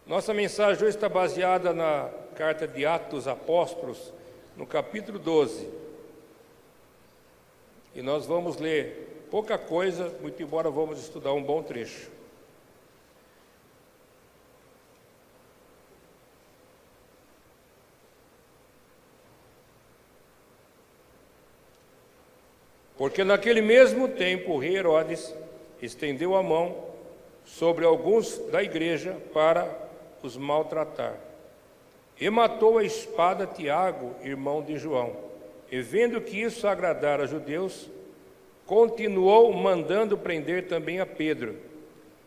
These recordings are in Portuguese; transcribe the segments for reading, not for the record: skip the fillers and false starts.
Nossa mensagem hoje está baseada na carta de Atos dos Apóstolos, no capítulo 12. E nós vamos ler pouca coisa, muito embora vamos estudar um bom trecho. Porque naquele mesmo tempo o rei Herodes estendeu a mão sobre alguns da igreja para os maltratar. E matou a espada Tiago, irmão de João. E vendo que isso agradara aos judeus, continuou mandando prender também a Pedro.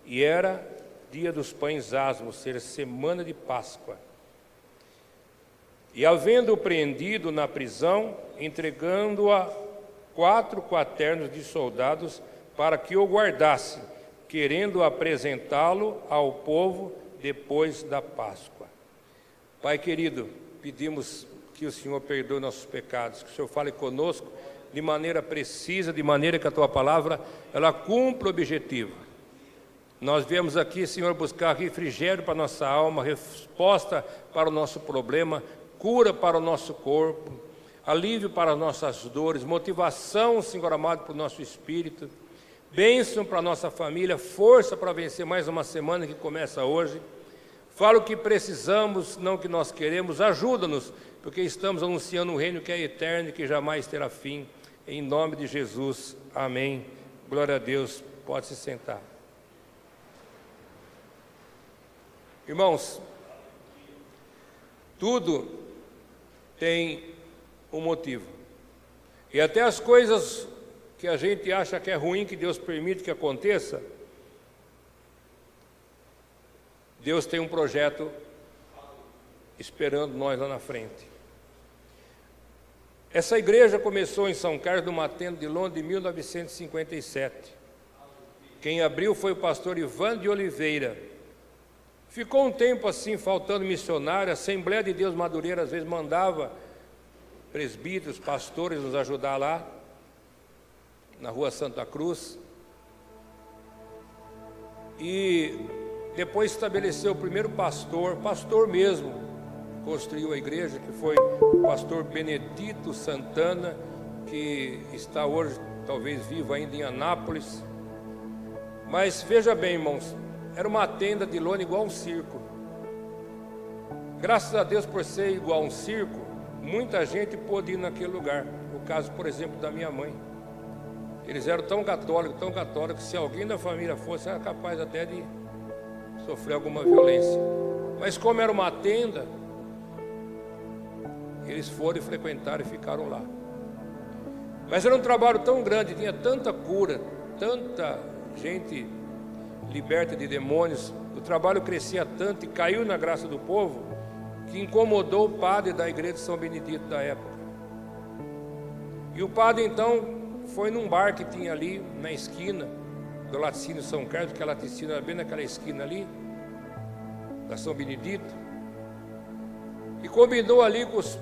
E era dia dos pães asmos, ou seja, semana de Páscoa. E havendo-o prendido na prisão, entregando-o a 4 quaternos de soldados para que o guardasse, querendo apresentá-lo ao povo depois da Páscoa. Pai querido, pedimos que o Senhor perdoe nossos pecados, que o Senhor fale conosco de maneira precisa, de maneira que a Tua palavra, ela cumpra o objetivo. Nós viemos aqui, Senhor, buscar refrigério para a nossa alma, resposta para o nosso problema, cura para o nosso corpo, alívio para as nossas dores, motivação, Senhor amado, para o nosso espírito, bênção para a nossa família, força para vencer mais uma semana que começa hoje. Fala o que precisamos, não o que nós queremos, ajuda-nos, porque estamos anunciando um reino que é eterno e que jamais terá fim. Em nome de Jesus, amém. Glória a Deus, pode se sentar. Irmãos, tudo tem um motivo. E até as coisas que a gente acha que é ruim, que Deus permite que aconteça, Deus tem um projeto esperando nós lá na frente. Essa igreja começou em São Carlos, numa tenda de Londres, em 1957. Quem abriu foi o pastor Ivan de Oliveira. Ficou um tempo assim, faltando missionário. A Assembleia de Deus Madureira às vezes mandava presbíteros, pastores nos ajudar lá, na rua Santa Cruz. E depois estabeleceu o primeiro pastor mesmo, construiu a igreja, que foi o pastor Benedito Santana, que está hoje, talvez vivo ainda em Anápolis. Mas veja bem, irmãos, era uma tenda de lona igual a um circo. Graças a Deus, por ser igual a um circo, muita gente pôde ir naquele lugar. O caso, por exemplo, da minha mãe. Eles eram tão católicos, que se alguém da família fosse, era capaz até de sofrer alguma violência. Mas como era uma tenda, eles foram e frequentaram e ficaram lá. Mas era um trabalho tão grande, tinha tanta cura, tanta gente liberta de demônios, o trabalho crescia tanto e caiu na graça do povo, que incomodou o padre da igreja de São Benedito da época. E o padre então foi num bar que tinha ali na esquina do Laticínio São Carlos, que a Laticínio era bem naquela esquina ali, da São Benedito, e combinou ali com as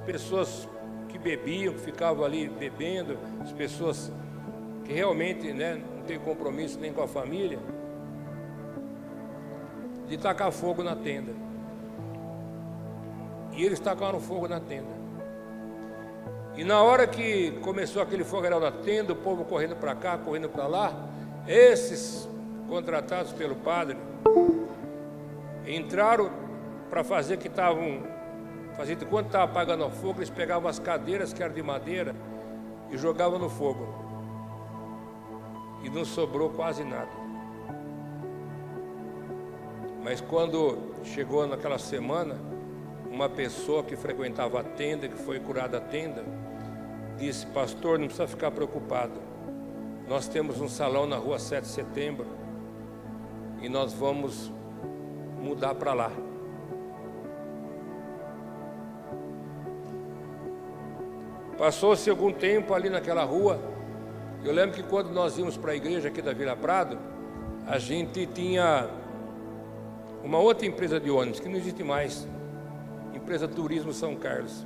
pessoas que bebiam, que ficavam ali bebendo, as pessoas que realmente, não tem compromisso nem com a família, de tacar fogo na tenda. E eles tacaram fogo na tenda. E na hora que começou aquele fogaréu na tenda, o povo correndo para cá, correndo para lá, esses contratados pelo padre entraram para fazer que estavam fazendo, enquanto estava apagando o fogo, eles pegavam as cadeiras que eram de madeira e jogavam no fogo. E não sobrou quase nada. Mas quando chegou naquela semana, uma pessoa que frequentava a tenda, que foi curada a tenda, disse: pastor, não precisa ficar preocupado, nós temos um salão na rua 7 de setembro e nós vamos mudar para lá. Passou-se algum tempo ali naquela rua. Eu lembro que quando nós íamos para a igreja aqui da Vila Prado, a gente tinha uma outra empresa de ônibus, que não existe mais, empresa Turismo São Carlos.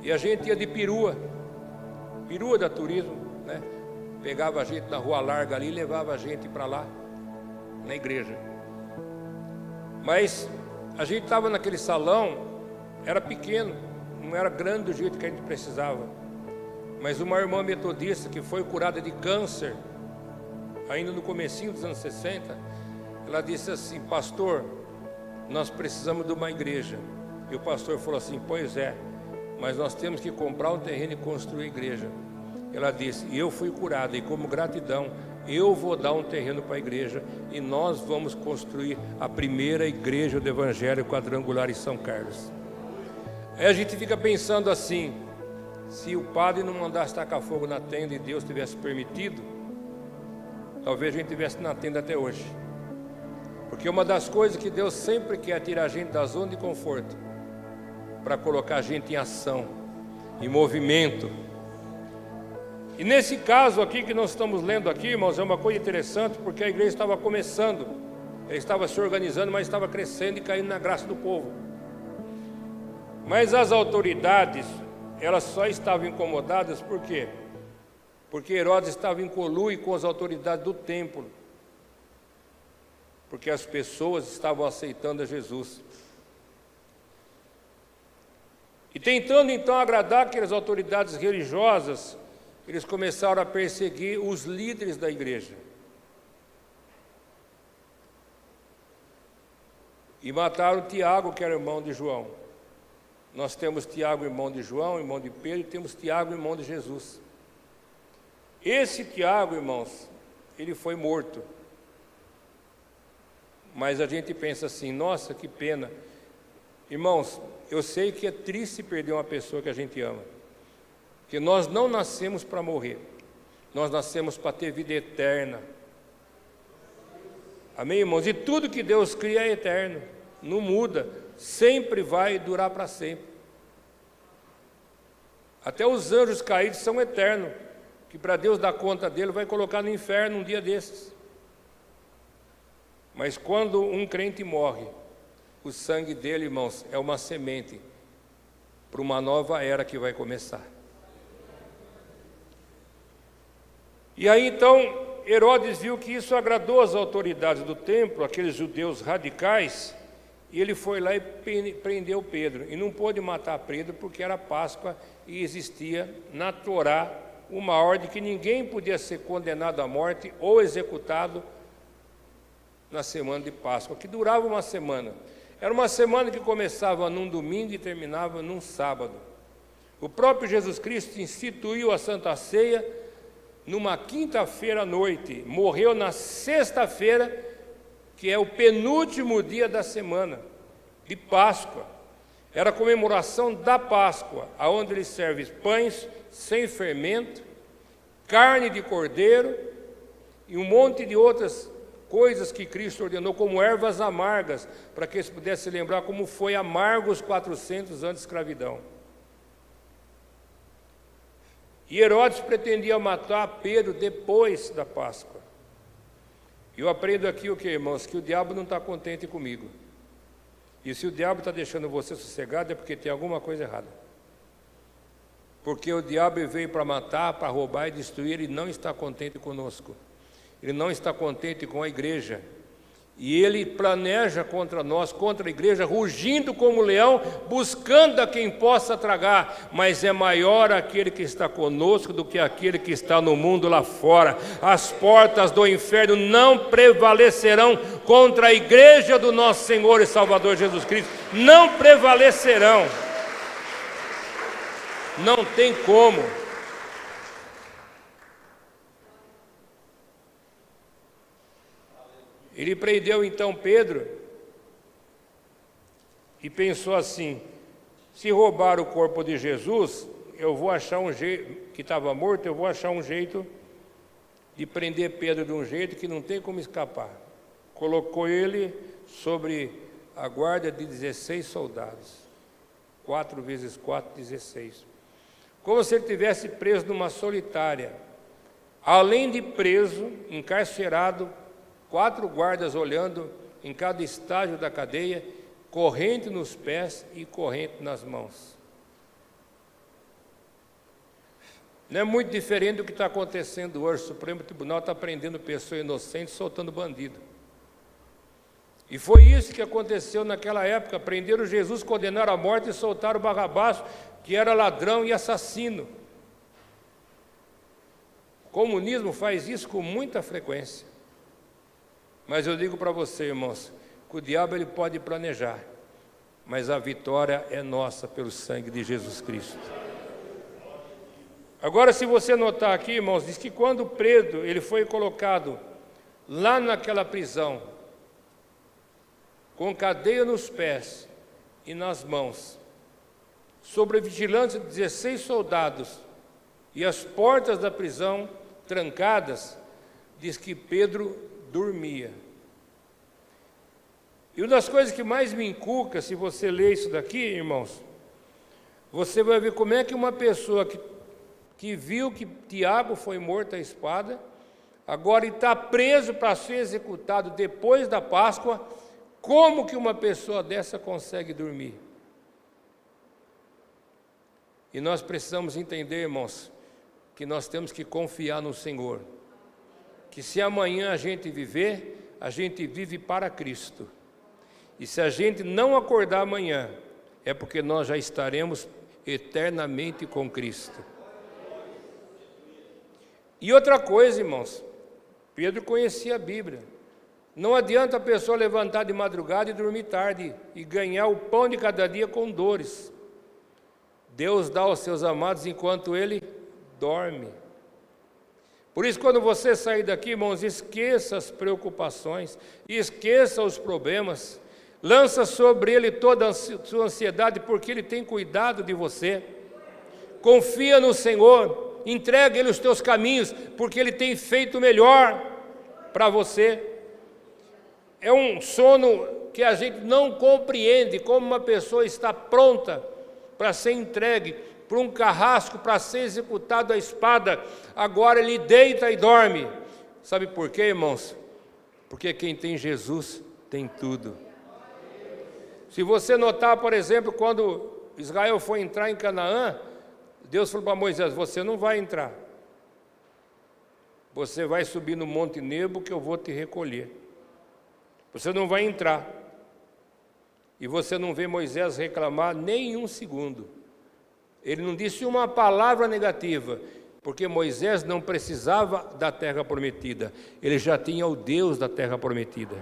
E a gente ia de perua da Turismo, pegava a gente na Rua Larga ali e levava a gente para lá, na igreja. Mas a gente estava naquele salão, era pequeno, não era grande do jeito que a gente precisava. Mas uma irmã metodista que foi curada de câncer, ainda no comecinho dos anos 60, ela disse assim: pastor, nós precisamos de uma igreja. E o pastor falou assim: pois é, mas nós temos que comprar um terreno e construir a igreja. Ela disse: e eu fui curada, e como gratidão, eu vou dar um terreno para a igreja, e nós vamos construir a primeira igreja do Evangelho Quadrangular em São Carlos. Aí a gente fica pensando assim: se o padre não mandasse tacar fogo na tenda e Deus tivesse permitido, talvez a gente estivesse na tenda até hoje. Porque uma das coisas que Deus sempre quer é tirar a gente da zona de conforto, para colocar a gente em ação, em movimento. E nesse caso aqui que nós estamos lendo aqui, irmãos, é uma coisa interessante, porque a igreja estava começando, ela estava se organizando, mas estava crescendo e caindo na graça do povo. Mas as autoridades, elas só estavam incomodadas por quê? Porque Herodes estava em conluio com as autoridades do templo, porque as pessoas estavam aceitando a Jesus. E tentando então agradar aquelas autoridades religiosas, eles começaram a perseguir os líderes da igreja. E mataram Tiago, que era irmão de João. Nós temos Tiago, irmão de João, irmão de Pedro, e temos Tiago, irmão de Jesus. Esse Tiago, irmãos, ele foi morto. Mas a gente pensa assim: nossa, que pena. Irmãos, eu sei que é triste perder uma pessoa que a gente ama, porque nós não nascemos para morrer, nós nascemos para ter vida eterna. Amém, irmãos? E tudo que Deus cria é eterno, não muda, sempre vai durar para sempre. Até os anjos caídos são eternos, que para Deus dar conta dele vai colocar no inferno um dia desses. Mas quando um crente morre, o sangue dele, irmãos, é uma semente para uma nova era que vai começar. E aí então Herodes viu que isso agradou as autoridades do templo, aqueles judeus radicais, e ele foi lá e prendeu Pedro. E não pôde matar Pedro porque era Páscoa e existia na Torá uma ordem que ninguém podia ser condenado à morte ou executado na semana de Páscoa, que durava uma semana. Era uma semana que começava num domingo e terminava num sábado. O próprio Jesus Cristo instituiu a Santa Ceia numa quinta-feira à noite, morreu na sexta-feira, que é o penúltimo dia da semana de Páscoa. Era a comemoração da Páscoa, aonde ele serve pães sem fermento, carne de cordeiro e um monte de outras coisas que Cristo ordenou, como ervas amargas, para que eles pudessem lembrar como foi amargo os 400 anos de escravidão. E Herodes pretendia matar Pedro depois da Páscoa. Eu aprendo aqui o que, irmãos? Que o diabo não está contente comigo. E se o diabo está deixando você sossegado, é porque tem alguma coisa errada. Porque o diabo veio para matar, para roubar e destruir, ele não está contente conosco. Ele não está contente com a igreja. E ele planeja contra nós, contra a igreja, rugindo como leão, buscando a quem possa tragar. Mas é maior aquele que está conosco do que aquele que está no mundo lá fora. As portas do inferno não prevalecerão contra a igreja do nosso Senhor e Salvador Jesus Cristo. Não prevalecerão. Não tem como. Ele prendeu então Pedro e pensou assim: se roubar o corpo de Jesus, eu vou achar um jeito, que estava morto, eu vou achar um jeito de prender Pedro de um jeito que não tem como escapar. Colocou ele sobre a guarda de 16 soldados. 4 vezes 4, 16. Como se ele tivesse preso numa solitária. Além de preso, encarcerado, 4 guardas olhando em cada estágio da cadeia, corrente nos pés e corrente nas mãos. Não é muito diferente do que está acontecendo hoje. O Supremo Tribunal está prendendo pessoa inocente, soltando bandido. E foi isso que aconteceu naquela época. Prenderam Jesus, condenaram à morte e soltaram Barrabás, que era ladrão e assassino. O comunismo faz isso com muita frequência. Mas eu digo para você, irmãos, que o diabo ele pode planejar, mas a vitória é nossa pelo sangue de Jesus Cristo. Agora, se você notar aqui, irmãos, diz que quando Pedro ele foi colocado lá naquela prisão, com cadeia nos pés e nas mãos, sob a vigilância de 16 soldados e as portas da prisão trancadas, diz que Pedro dormia. E uma das coisas que mais me inculca, se você ler isso daqui, irmãos, você vai ver como é que uma pessoa que viu que Tiago foi morto à espada, agora está preso para ser executado depois da Páscoa, como que uma pessoa dessa consegue dormir? E nós precisamos entender, irmãos, que nós temos que confiar no Senhor, que se amanhã a gente viver, a gente vive para Cristo, e se a gente não acordar amanhã, é porque nós já estaremos eternamente com Cristo. E outra coisa, irmãos, Pedro conhecia a Bíblia. Não adianta a pessoa levantar de madrugada e dormir tarde e ganhar o pão de cada dia com dores. Deus dá aos seus amados enquanto ele dorme. Por isso, quando você sair daqui, irmãos, esqueça as preocupações, esqueça os problemas, lança sobre ele toda a sua ansiedade, porque ele tem cuidado de você. Confia no Senhor, entrega ele os teus caminhos, porque ele tem feito o melhor para você. É um sono que a gente não compreende, como uma pessoa está pronta para ser entregue para um carrasco, para ser executado à espada, agora ele deita e dorme. Sabe por quê, irmãos? Porque quem tem Jesus tem tudo. Se você notar, por exemplo, quando Israel foi entrar em Canaã, Deus falou para Moisés: você não vai entrar, você vai subir no Monte Nebo que eu vou te recolher. Você não vai entrar. E você não vê Moisés reclamar nem um segundo. Ele não disse uma palavra negativa, porque Moisés não precisava da terra prometida. Ele já tinha o Deus da terra prometida.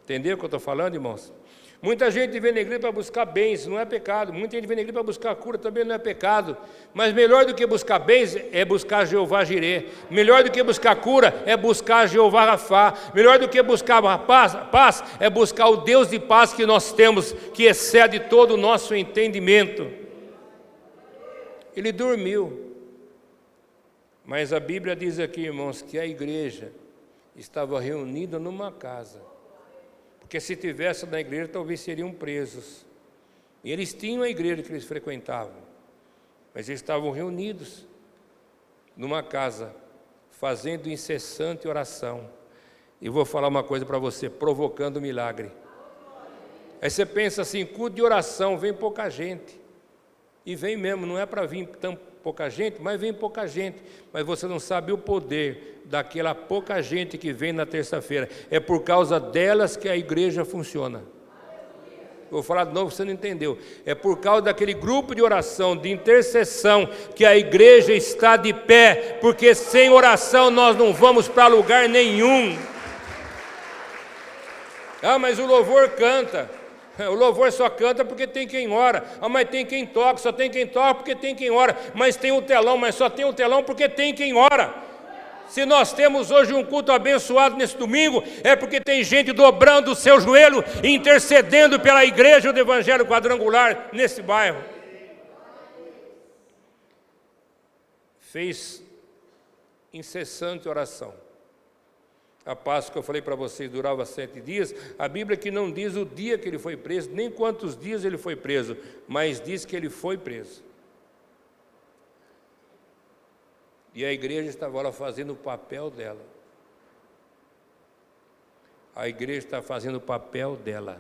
Entendeu o que eu estou falando, irmãos? Muita gente vem na igreja para buscar bens, não é pecado. Muita gente vem na igreja para buscar cura, também não é pecado. Mas melhor do que buscar bens é buscar Jeová Jirê. Melhor do que buscar cura é buscar Jeová Rafá. Melhor do que buscar paz é buscar o Deus de paz que nós temos, que excede todo o nosso entendimento. Ele dormiu. Mas a Bíblia diz aqui, irmãos, que a igreja estava reunida numa casa. Porque se tivesse na igreja, talvez seriam presos. E eles tinham a igreja que eles frequentavam, mas eles estavam reunidos numa casa, fazendo incessante oração. E vou falar uma coisa para você, provocando milagre. Aí você pensa assim, culto de oração, vem pouca gente. E vem mesmo, não é para vir tão pouca gente, mas vem pouca gente. Mas você não sabe o poder daquela pouca gente que vem na terça-feira. É por causa delas que a igreja funciona. Vou falar de novo, você não entendeu. É por causa daquele grupo de oração, de intercessão, que a igreja está de pé, porque sem oração nós não vamos para lugar nenhum. Ah, mas o louvor canta. O louvor só canta porque tem quem ora. Ah, mas tem quem toca, só tem quem toca porque tem quem ora. Mas tem o telão, mas só tem o telão porque tem quem ora. Se nós temos hoje um culto abençoado nesse domingo, é porque tem gente dobrando o seu joelho e intercedendo pela igreja do Evangelho Quadrangular nesse bairro. Fez incessante oração. A Páscoa, eu falei para vocês, durava 7 dias. A Bíblia que não diz o dia que ele foi preso, nem quantos dias ele foi preso, mas diz que ele foi preso. E a igreja estava lá fazendo o papel dela. A igreja está fazendo o papel dela.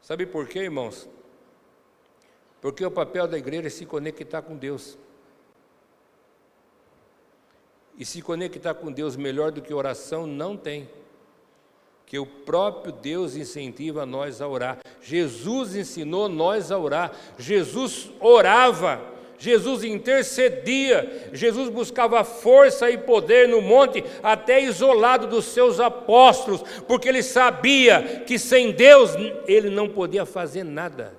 Sabe por quê, irmãos? Porque o papel da igreja é se conectar com Deus. E se conectar com Deus melhor do que oração, não tem. porque o próprio Deus incentiva nós a orar. Jesus ensinou nós a orar, Jesus orava, Jesus intercedia, Jesus buscava força e poder no monte, até isolado dos seus apóstolos, porque ele sabia que sem Deus ele não podia fazer nada.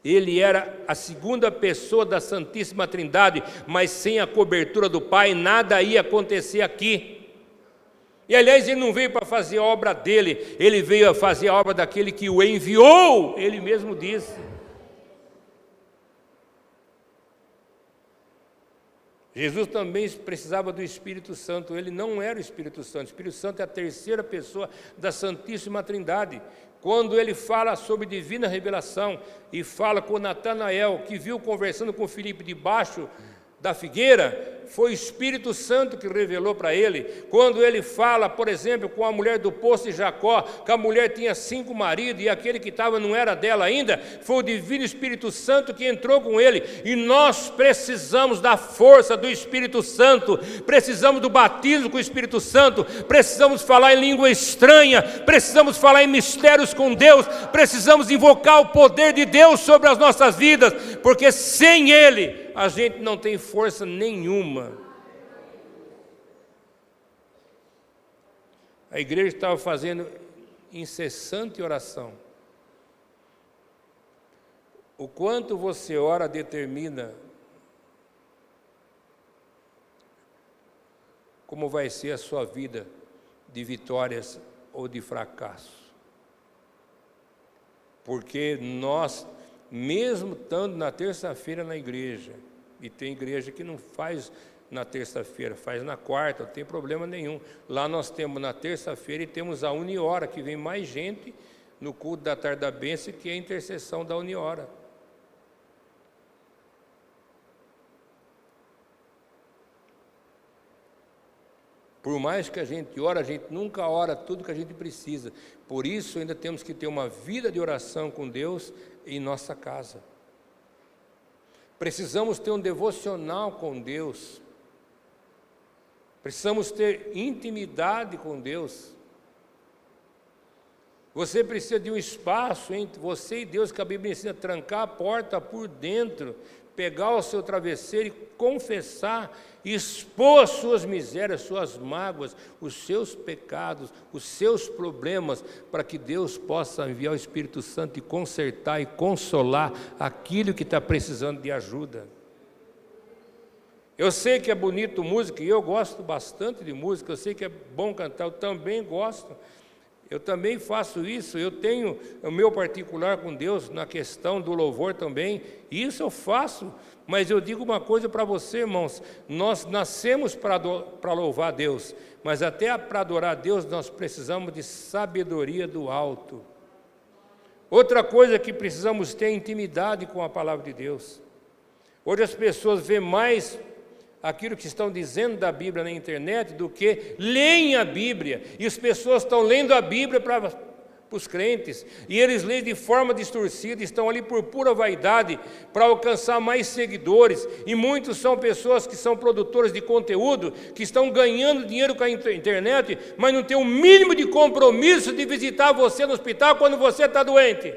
Ele era a segunda pessoa da Santíssima Trindade, mas sem a cobertura do Pai nada ia acontecer aqui. E aliás, ele não veio para fazer a obra dele, ele veio a fazer a obra daquele que o enviou, ele mesmo disse. Jesus também precisava do Espírito Santo, ele não era o Espírito Santo. O Espírito Santo é a terceira pessoa da Santíssima Trindade. Quando ele fala sobre divina revelação e fala com Natanael, que viu conversando com Filipe debaixo da figueira, foi o Espírito Santo que revelou para ele. Quando ele fala, por exemplo, com a mulher do poço de Jacó, que a mulher tinha 5 maridos e aquele que estava não era dela ainda, foi o divino Espírito Santo que entrou com ele. E nós precisamos da força do Espírito Santo, precisamos do batismo com o Espírito Santo, precisamos falar em língua estranha, precisamos falar em mistérios com Deus, precisamos invocar o poder de Deus sobre as nossas vidas, porque sem ele a gente não tem força nenhuma. A igreja estava fazendo incessante oração. O quanto você ora determina como vai ser a sua vida de vitórias ou de fracasso. Porque nós, mesmo estando na terça-feira na igreja, e tem igreja que não faz na terça-feira, faz na quarta, não tem problema nenhum. Lá nós temos na terça-feira e temos a Uniora, que vem mais gente no culto da tarde da bênção, que é a intercessão da Uniora. Por mais que a gente ora, a gente nunca ora tudo que a gente precisa. Por isso ainda temos que ter uma vida de oração com Deus em nossa casa. Precisamos ter um devocional com Deus. Precisamos ter intimidade com Deus. Você precisa de um espaço entre você e Deus, que a Bíblia ensina a trancar a porta por dentro, pegar o seu travesseiro e confessar, expor as suas misérias, suas mágoas, os seus pecados, os seus problemas, para que Deus possa enviar o Espírito Santo e consertar e consolar aquilo que está precisando de ajuda. Eu sei que é bonito música, e eu gosto bastante de música, eu sei que é bom cantar, eu também gosto. Eu também faço isso, eu tenho o meu particular com Deus na questão do louvor também, isso eu faço, mas eu digo uma coisa para você, irmãos, nós nascemos para louvar a Deus, mas até para adorar a Deus nós precisamos de sabedoria do alto. Outra coisa que precisamos ter é intimidade com a palavra de Deus. Hoje as pessoas veem mais aquilo que estão dizendo da Bíblia na internet do que leem a Bíblia, e as pessoas estão lendo a Bíblia para os crentes, e eles leem de forma distorcida, estão ali por pura vaidade, para alcançar mais seguidores, e muitos são pessoas que são produtores de conteúdo, que estão ganhando dinheiro com a internet, mas não tem o mínimo de compromisso de visitar você no hospital quando você está doente.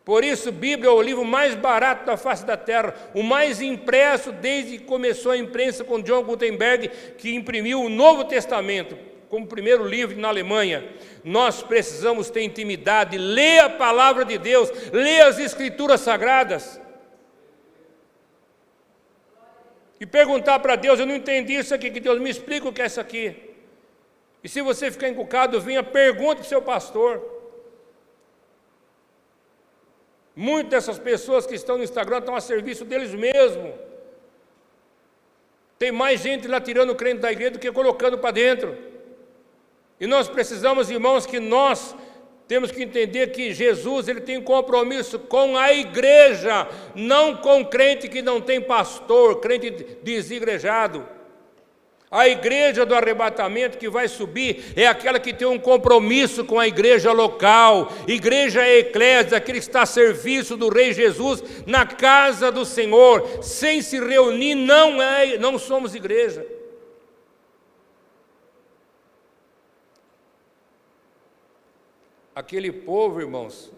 Por isso, Bíblia é o livro mais barato da face da terra, o mais impresso desde que começou a imprensa com John Gutenberg, que imprimiu o Novo Testamento, como primeiro livro na Alemanha. Nós precisamos ter intimidade, ler a palavra de Deus, ler as Escrituras Sagradas. E perguntar para Deus, eu não entendi isso aqui, que Deus me explica o que é isso aqui. E se você ficar encucado, venha, pergunte para o seu pastor. Muitas dessas pessoas que estão no Instagram estão a serviço deles mesmos. Tem mais gente lá tirando o crente da igreja do que colocando para dentro. E nós precisamos, irmãos, que nós temos que entender que Jesus, ele tem compromisso com a igreja, não com crente que não tem pastor, crente desigrejado. A igreja do arrebatamento que vai subir é aquela que tem um compromisso com a igreja local. Igreja é eclésia, aquele que está a serviço do Rei Jesus na casa do Senhor. Sem se reunir não somos igreja. Aquele povo, irmãos,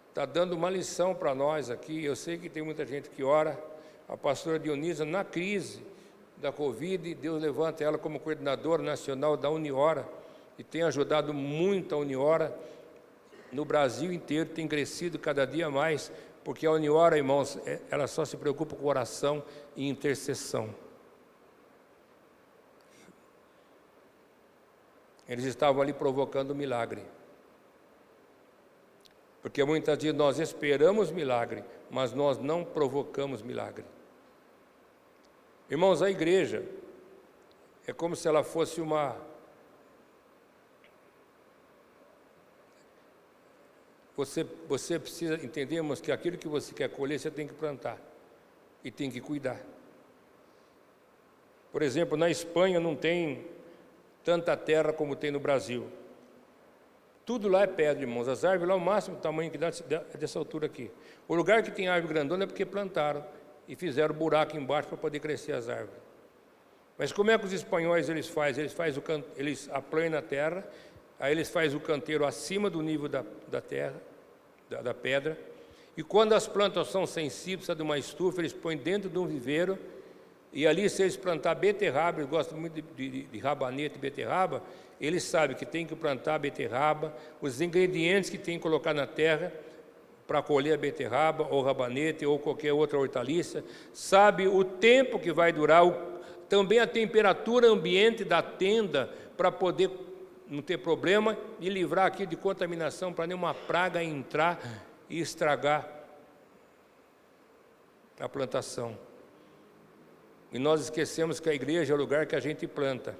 está dando uma lição para nós aqui. Eu sei que tem muita gente que ora. A pastora Dionisa, na crise da Covid, Deus levanta ela como coordenadora nacional da Uniora e tem ajudado muito a Uniora no Brasil inteiro, tem crescido cada dia mais, porque a Uniora, irmãos, ela só se preocupa com oração e intercessão. Eles estavam ali provocando milagre. Porque muitas vezes nós esperamos milagre, mas nós não provocamos milagre. Irmãos, a igreja é como se ela fosse uma... Você precisa entender, irmãos, que aquilo que você quer colher, você tem que plantar e tem que cuidar. Por exemplo, na Espanha não tem tanta terra como tem no Brasil. Tudo lá é pedra, irmãos. As árvores lá, o máximo tamanho que dá é dessa altura aqui. O lugar que tem árvore grandona é porque plantaram e fizeram buraco embaixo para poder crescer as árvores. Mas como é que os espanhóis eles fazem? Eles aplanam a terra, aí eles fazem o canteiro acima do nível da terra, da pedra, e quando as plantas são sensíveis, precisa de uma estufa, eles põem dentro de um viveiro, e ali se eles plantar beterraba, eles gostam muito de rabanete e beterraba, eles sabem que tem que plantar beterraba, os ingredientes que tem que colocar na terra para colher a beterraba, ou rabanete, ou qualquer outra hortaliça, sabe o tempo que vai durar, também a temperatura ambiente da tenda, para poder não ter problema e livrar aqui de contaminação, para nenhuma praga entrar e estragar a plantação. E nós esquecemos que a igreja é o lugar que a gente planta,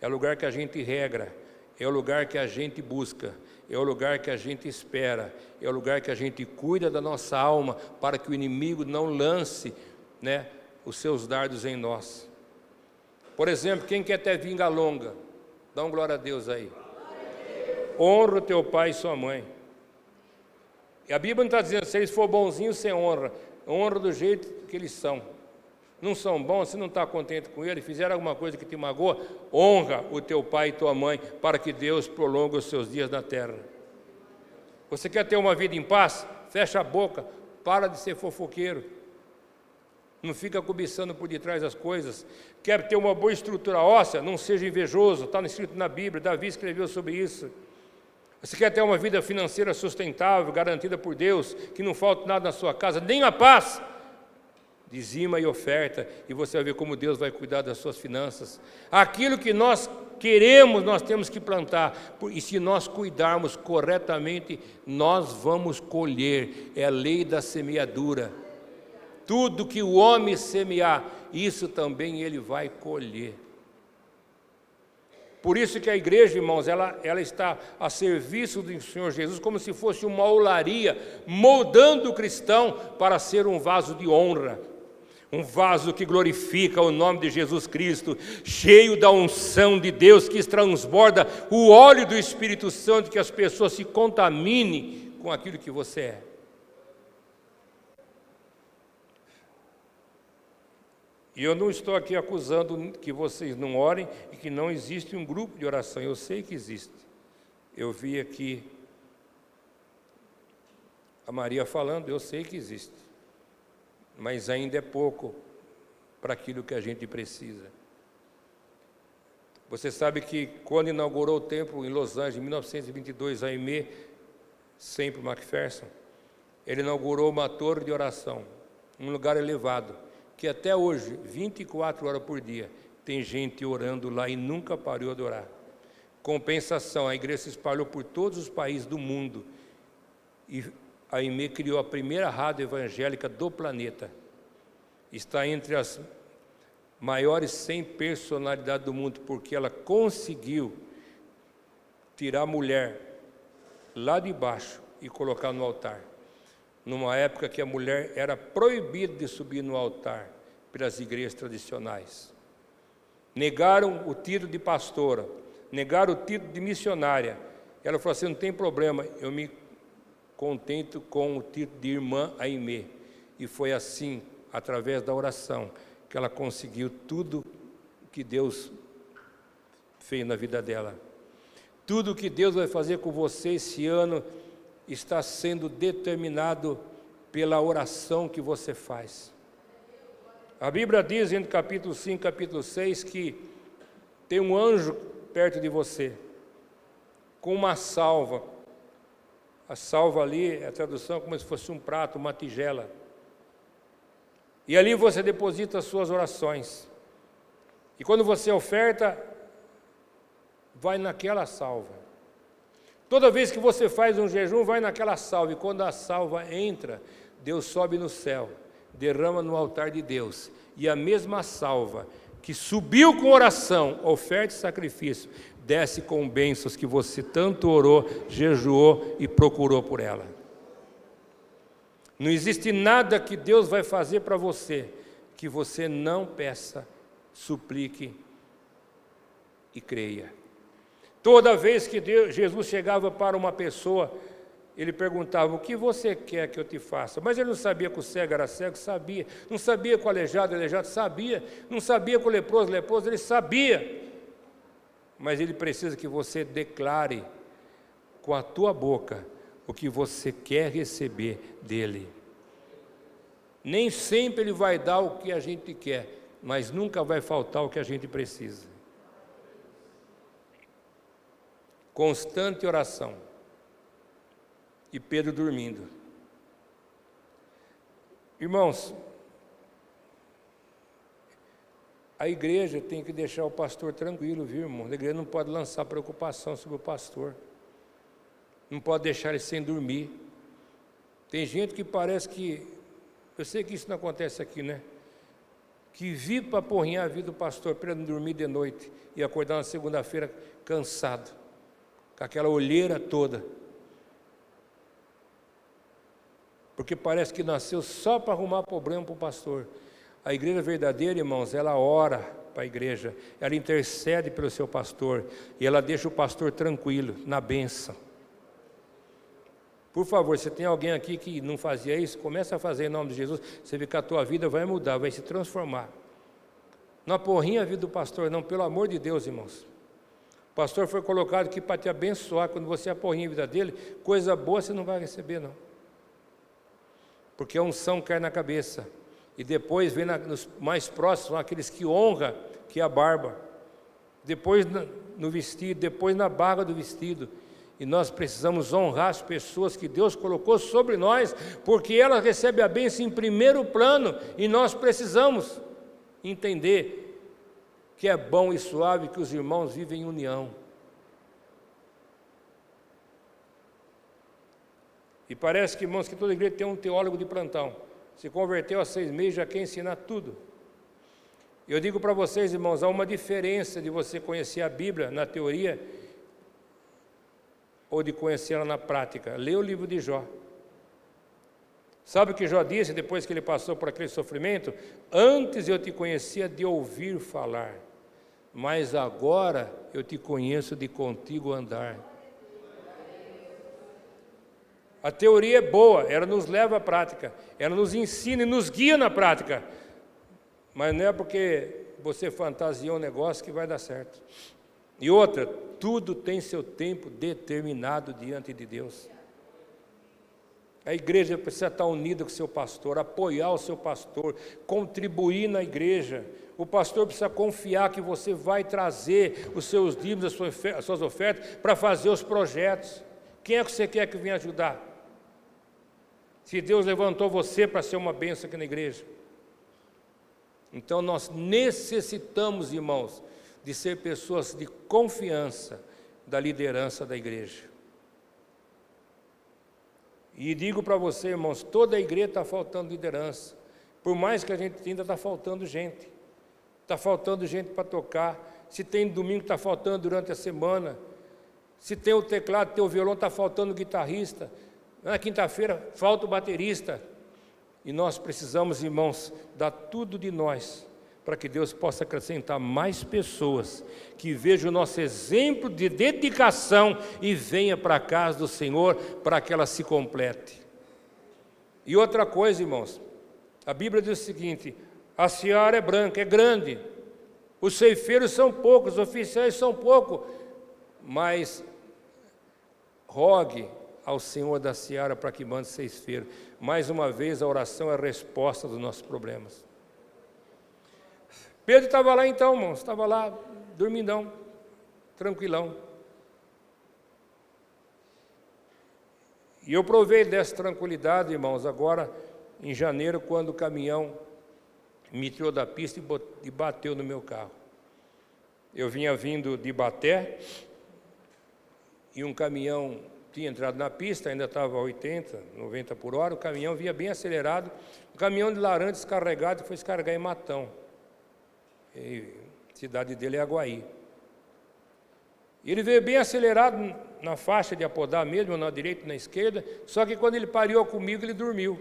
é o lugar que a gente regra, é o lugar que a gente busca, é o lugar que a gente espera, é o lugar que a gente cuida da nossa alma, para que o inimigo não lance, os seus dardos em nós. Por exemplo, quem quer ter vinga longa? Dá um glória a Deus aí. Honra o teu pai e sua mãe. E a Bíblia não está dizendo, se eles for bonzinhos, você honra. Honra do jeito que eles são. Não são bons, se não está contente com eles, fizeram alguma coisa que te magoa, honra o teu pai e tua mãe, para que Deus prolongue os seus dias na terra. Você quer ter uma vida em paz? Fecha a boca, para de ser fofoqueiro. Não fica cobiçando por detrás das coisas. Quer ter uma boa estrutura óssea? Não seja invejoso, está escrito na Bíblia, Davi escreveu sobre isso. Você quer ter uma vida financeira sustentável, garantida por Deus, que não falte nada na sua casa, nem a paz? Dizima e oferta, e você vai ver como Deus vai cuidar das suas finanças. Aquilo que nós queremos, nós temos que plantar, e se nós cuidarmos corretamente, nós vamos colher. É a lei da semeadura. Tudo que o homem semear, isso também ele vai colher. Por isso que a igreja, irmãos, ela está a serviço do Senhor Jesus, como se fosse uma olaria, moldando o cristão para ser um vaso de honra, um vaso que glorifica o nome de Jesus Cristo, cheio da unção de Deus, que transborda o óleo do Espírito Santo, que as pessoas se contaminem com aquilo que você é. E eu não estou aqui acusando que vocês não orem e que não existe um grupo de oração. Eu sei que existe. Eu vi aqui a Maria falando, eu sei que existe. Mas ainda é pouco para aquilo que a gente precisa. Você sabe que quando inaugurou o templo em Los Angeles, em 1922, a Aimee Semple McPherson, ele inaugurou uma torre de oração, um lugar elevado, que até hoje, 24 horas por dia, tem gente orando lá e nunca parou de orar. Compensação, a igreja se espalhou por todos os países do mundo e a Aimee criou a primeira rádio evangélica do planeta. Está entre as maiores 100 personalidades do mundo, porque ela conseguiu tirar a mulher lá de baixo e colocar no altar. Numa época que a mulher era proibida de subir no altar pelas igrejas tradicionais. Negaram o título de pastora, negaram o título de missionária. Ela falou assim, não tem problema, eu me contento com o título de irmã Aimee. E foi assim, através da oração, que ela conseguiu tudo que Deus fez na vida dela. Tudo que Deus vai fazer com você esse ano está sendo determinado pela oração que você faz. A Bíblia diz, entre capítulo 5 e capítulo 6, que tem um anjo perto de você, com uma salva. A salva ali, a tradução é como se fosse um prato, uma tigela. E ali você deposita as suas orações. E quando você oferta, vai naquela salva. Toda vez que você faz um jejum, vai naquela salva. E quando a salva entra, Deus sobe no céu, derrama no altar de Deus. E a mesma salva que subiu com oração, oferta e sacrifício, desce com bênçãos que você tanto orou, jejuou e procurou por ela. Não existe nada que Deus vai fazer para você que você não peça, suplique e creia. Toda vez que Jesus chegava para uma pessoa, ele perguntava: o que você quer que eu te faça? Mas ele não sabia que o cego era cego, sabia. Não sabia que o aleijado era aleijado, sabia. Não sabia que o leproso era leproso, ele sabia. Mas ele precisa que você declare com a tua boca o que você quer receber dele. Nem sempre ele vai dar o que a gente quer, mas nunca vai faltar o que a gente precisa. Constante oração. E Pedro dormindo. Irmãos, a igreja tem que deixar o pastor tranquilo, viu, irmão? A igreja não pode lançar preocupação sobre o pastor. Não pode deixar ele sem dormir. Tem gente que parece que... Eu sei que isso não acontece aqui, né? Que vive para porrinhar a vida do pastor para ele não dormir de noite e acordar na segunda-feira cansado, com aquela olheira toda. Porque parece que nasceu só para arrumar problema para o pastor. A igreja verdadeira, irmãos, ela ora para a igreja, ela intercede pelo seu pastor, e ela deixa o pastor tranquilo, na bênção. Por favor, se tem alguém aqui que não fazia isso, começa a fazer em nome de Jesus, você vê que a tua vida vai mudar, vai se transformar. Não aporrinha a vida do pastor, não, pelo amor de Deus, irmãos. O pastor foi colocado aqui para te abençoar. Quando você aporrinha a vida dele, coisa boa você não vai receber, não. Porque a unção cai na cabeça. E depois vem nos mais próximos, aqueles que honram, que é a barba. Depois no vestido, depois na barba do vestido. E nós precisamos honrar as pessoas que Deus colocou sobre nós, porque elas recebem a bênção em primeiro plano. E nós precisamos entender que é bom e suave que os irmãos vivem em união. E parece que, irmãos, que toda igreja tem um teólogo de plantão. Se converteu há 6 meses, já quer ensinar tudo. Eu digo para vocês, irmãos, há uma diferença de você conhecer a Bíblia na teoria ou de conhecê-la na prática. Lê o livro de Jó. Sabe o que Jó disse depois que ele passou por aquele sofrimento? Antes eu te conhecia de ouvir falar, mas agora eu te conheço de contigo andar. A teoria é boa, ela nos leva à prática, ela nos ensina e nos guia na prática, mas não é porque você fantasiou um negócio que vai dar certo. E outra, tudo tem seu tempo determinado diante de Deus. A igreja precisa estar unida com o seu pastor, apoiar o seu pastor, contribuir na igreja. O pastor precisa confiar que você vai trazer os seus dízimos, as suas ofertas, para fazer os projetos. Quem é que você quer que venha ajudar? Se Deus levantou você para ser uma bênção aqui na igreja. Então nós necessitamos, irmãos, de ser pessoas de confiança da liderança da igreja. E digo para você, irmãos, toda a igreja está faltando liderança. Por mais que a gente ainda está faltando gente. Está faltando gente para tocar. Se tem domingo, está faltando durante a semana. Se tem o teclado, tem o violão, está faltando o guitarrista. Na quinta-feira, falta o baterista. E nós precisamos, irmãos, dar tudo de nós, para que Deus possa acrescentar mais pessoas, que vejam o nosso exemplo de dedicação e venha para a casa do Senhor, para que ela se complete. E outra coisa, irmãos, a Bíblia diz o seguinte: a seara é branca, é grande, os ceifeiros são poucos, os oficiais são poucos, mas rogue ao Senhor da seara para que mande 6 feiros. Mais uma vez, a oração é a resposta dos nossos problemas. Pedro estava lá então, irmãos, estava lá, dormindão, tranquilão. E eu provei dessa tranquilidade, irmãos, agora em janeiro, quando o caminhão me tirou da pista e bateu no meu carro. Eu vinha vindo de Ibaté e um caminhão tinha entrado na pista, ainda estava a 80, 90 por hora, o caminhão vinha bem acelerado, o caminhão de laranja descarregado foi descarregar em Matão. E a cidade dele é Aguaí. E ele veio bem acelerado na faixa de Apodá mesmo, na direita e na esquerda, só que quando ele parou comigo, ele dormiu.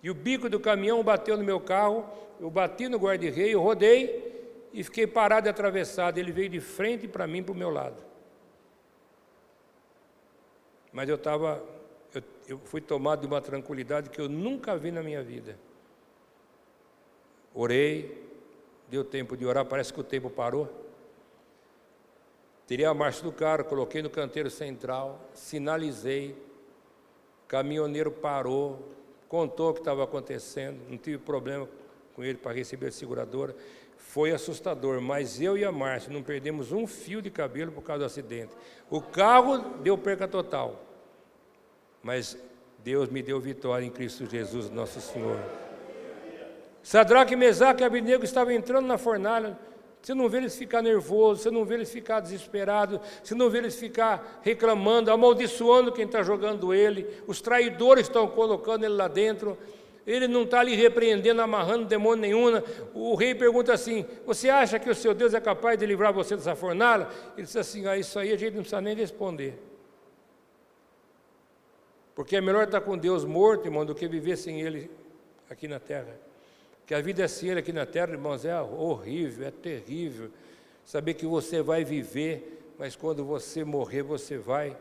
E o bico do caminhão bateu no meu carro, eu bati no guarda-reio, eu rodei e fiquei parado e atravessado. Ele veio de frente para mim, para o meu lado. Mas eu fui tomado de uma tranquilidade que eu nunca vi na minha vida. Orei, deu tempo de orar, parece que o tempo parou. Tirei a marcha do carro, coloquei no canteiro central, sinalizei, o caminhoneiro parou, contou o que estava acontecendo, não tive problema com ele para receber a seguradora. Foi assustador, mas eu e a Márcia não perdemos um fio de cabelo por causa do acidente. O carro deu perca total, mas Deus me deu vitória em Cristo Jesus, nosso Senhor. Sadraque, Mesaque e Abednego estavam entrando na fornalha. Você não vê eles ficar nervosos, você não vê eles ficar desesperados, você não vê eles ficar reclamando, amaldiçoando quem está jogando ele, os traidores estão colocando ele lá dentro, ele não está ali repreendendo, amarrando demônio nenhum. O rei pergunta assim: você acha que o seu Deus é capaz de livrar você dessa fornalha? Ele diz assim: isso aí a gente não precisa nem responder. Porque é melhor estar com Deus morto, irmão, do que viver sem Ele aqui na terra. Que a vida sem Ele aqui na terra, irmãos, é horrível, é terrível. Saber que você vai viver, mas quando você morrer, você vai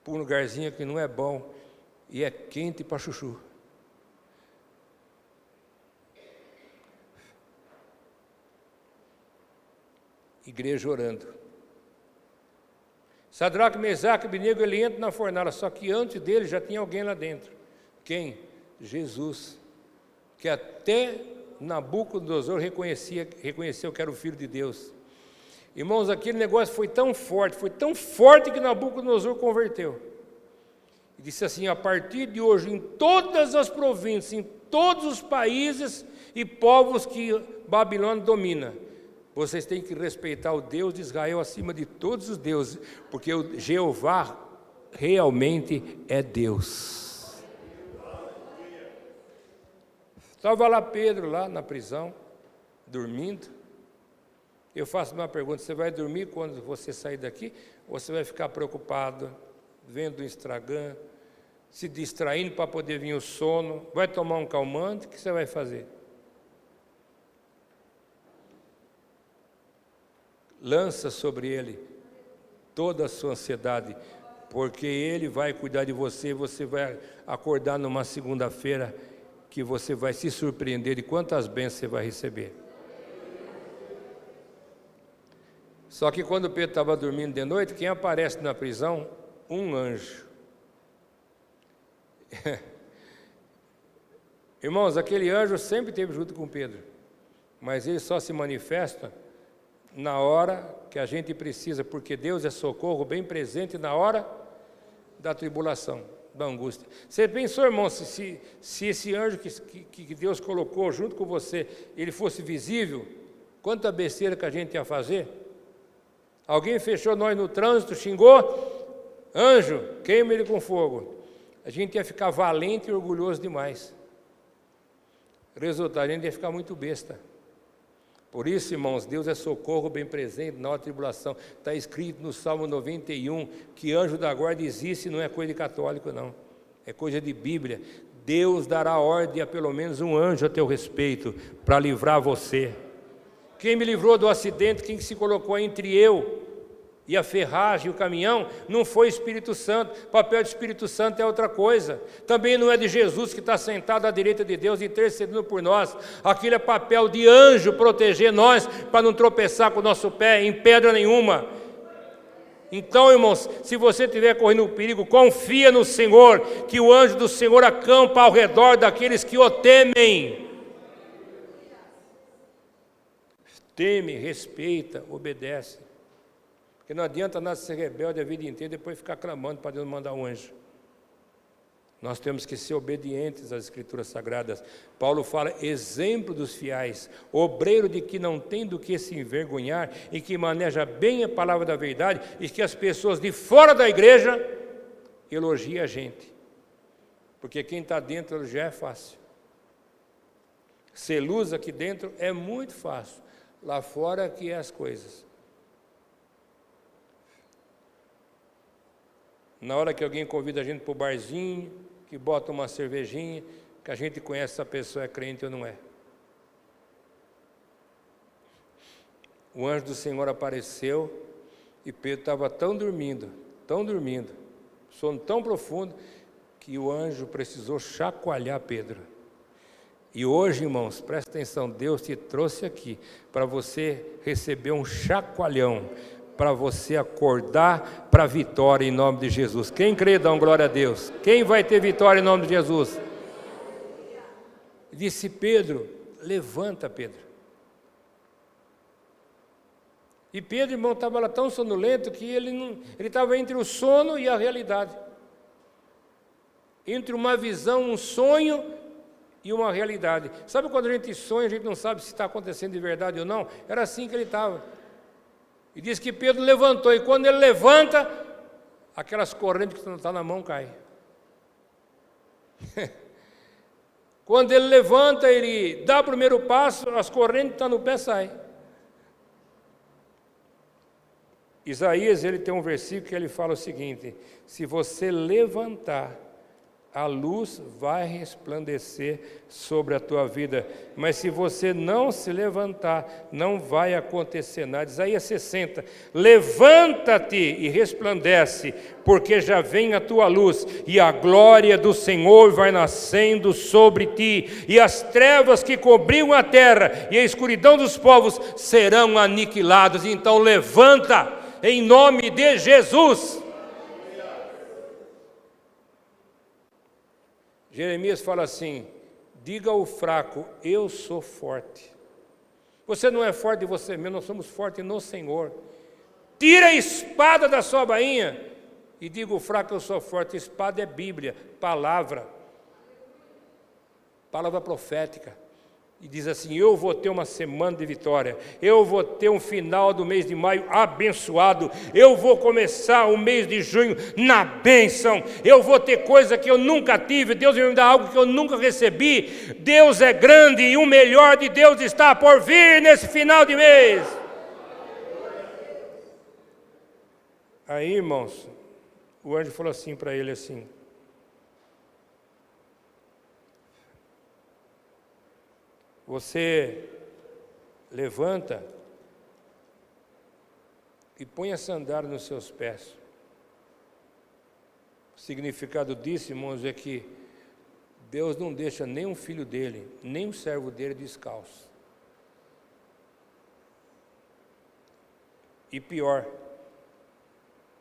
para um lugarzinho que não é bom e é quente para chuchu. Igreja orando. Sadraque, Mesaque e Abednego, ele entra na fornalha, só que antes dele já tinha alguém lá dentro. Quem? Jesus. Que até Nabucodonosor reconheceu que era o Filho de Deus. Irmãos, aquele negócio foi tão forte que Nabucodonosor converteu. E disse assim: a partir de hoje, em todas as províncias, em todos os países e povos que Babilônia domina, vocês têm que respeitar o Deus de Israel acima de todos os deuses, porque o Jeová realmente é Deus. Estava lá Pedro, lá na prisão, dormindo. Eu faço uma pergunta: você vai dormir quando você sair daqui? Ou você vai ficar preocupado, vendo o Instagram, se distraindo para poder vir o sono? Vai tomar um calmante? O que você vai fazer? Lança sobre ele toda a sua ansiedade, porque ele vai cuidar de você. Você vai acordar numa segunda-feira que você vai se surpreender de quantas bênçãos você vai receber. Só que quando Pedro estava dormindo de noite, quem aparece na prisão? Um anjo. Irmãos, aquele anjo sempre esteve junto com Pedro, mas ele só se manifesta na hora que a gente precisa, porque Deus é socorro bem presente na hora da tribulação, da angústia. Você pensou, irmão, se esse anjo que Deus colocou junto com você, ele fosse visível, quanta besteira que a gente ia fazer? Alguém fechou nós no trânsito, xingou, anjo, queima ele com fogo. A gente ia ficar valente e orgulhoso demais. Resultado, a gente ia ficar muito besta. Por isso, irmãos, Deus é socorro bem presente na hora da tribulação. Está escrito no Salmo 91 que anjo da guarda existe, não é coisa de católico, não. É coisa de Bíblia. Deus dará ordem a pelo menos um anjo a teu respeito para livrar você. Quem me livrou do acidente, quem se colocou entre eu e a ferragem, o caminhão, não foi o Espírito Santo. O papel do Espírito Santo é outra coisa. Também não é de Jesus que está sentado à direita de Deus intercedendo por nós. Aquilo é papel de anjo proteger nós para não tropeçar com o nosso pé em pedra nenhuma. Então, irmãos, se você estiver correndo perigo, confia no Senhor, que o anjo do Senhor acampa ao redor daqueles que o temem. Teme, respeita, obedece. Porque não adianta nada ser rebelde a vida inteira e depois ficar clamando para Deus mandar um anjo. Nós temos que ser obedientes às Escrituras Sagradas. Paulo fala, exemplo dos fiéis, obreiro de que não tem do que se envergonhar e que maneja bem a palavra da verdade e que as pessoas de fora da igreja elogiem a gente. Porque quem está dentro elogiar é fácil. Ser luz aqui dentro é muito fácil. Lá fora que é as coisas. Na hora que alguém convida a gente para o barzinho, que bota uma cervejinha, que a gente conhece se a pessoa é crente ou não é. O anjo do Senhor apareceu e Pedro estava tão dormindo, sono tão profundo, que o anjo precisou chacoalhar Pedro. E hoje, irmãos, presta atenção, Deus te trouxe aqui para você receber um chacoalhão, para você acordar para a vitória em nome de Jesus. Quem crê, dá glória a Deus. Quem vai ter vitória em nome de Jesus? Disse Pedro, levanta, Pedro. E Pedro, irmão, estava lá tão sonolento que ele estava entre o sono e a realidade. Entre uma visão, um sonho e uma realidade. Sabe quando a gente sonha, a gente não sabe se está acontecendo de verdade ou não? Era assim que ele estava. E diz que Pedro levantou, e quando ele levanta, aquelas correntes que estão na mão caem. Quando ele levanta, ele dá o primeiro passo, as correntes que estão no pé saem. Isaías, ele tem um versículo que ele fala o seguinte, se você levantar, a luz vai resplandecer sobre a tua vida, mas se você não se levantar, não vai acontecer nada. Isaías 60, levanta-te e resplandece, porque já vem a tua luz, e a glória do Senhor vai nascendo sobre ti, e as trevas que cobriam a terra, e a escuridão dos povos serão aniquilados. Então levanta, em nome de Jesus. Jeremias fala assim, diga ao fraco, eu sou forte. Você não é forte de você mesmo, nós somos fortes no Senhor. Tira a espada da sua bainha e diga ao fraco, eu sou forte. Espada é Bíblia, palavra profética. E diz assim, eu vou ter uma semana de vitória, eu vou ter um final do mês de maio abençoado, eu vou começar o mês de junho na bênção, eu vou ter coisa que eu nunca tive, Deus vai me dar algo que eu nunca recebi, Deus é grande e o melhor de Deus está por vir nesse final de mês. Aí, irmãos, o anjo falou assim para ele assim, você levanta e põe a sandália nos seus pés. O significado disso, irmãos, é que Deus não deixa nem um filho dele, nem um servo dele descalço. E pior,